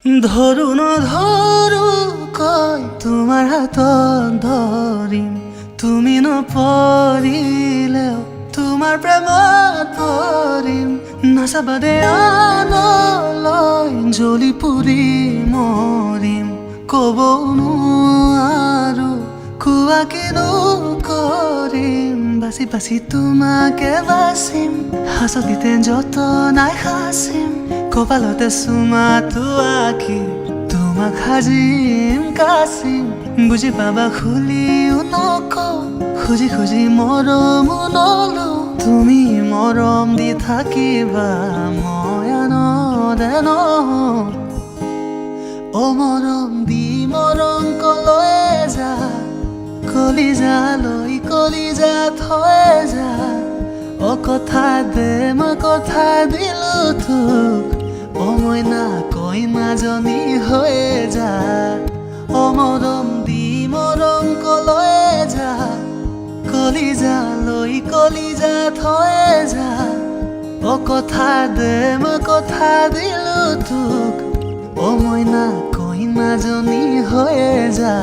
ধরু নধৰু কয় তোমাৰ হাতত ধৰিম, তুমি নপৰিলেও তোমাৰ প্ৰেমত পৰিম। নাচাবাদে আনলৈ জ্বলি পুৰি মৰিম, ক'ব নোৱাৰো কোৱা কিনো কৰিম। বাচি বাচি তোমাকে বাচিম, হাঁচতিতে যতনাই সাচিম, কপালতে চুমাটো আঁকি তোমাক সাজিম কাচিম। বুজি পাবা খুলিও নকওঁ, খুজি খুজি মৰমো নলওঁ, তুমি মৰম দি থাকিবা মই আনন্দে নহওঁ। অ মৰম দি মৰম কলৈ যা, কলিজালৈ কলিজা থৈ যা। অ কথা দে মই কথা দিলো তোক, অ মইনা কইনাজনী হৈ যা। অ মৰম দি মৰম কলৈ যা, কলিজালৈ কলিজা থৈ যা। অ কথা দে মই কথা দিলো তোক, অ মইনা কইনাজনী হৈ যা।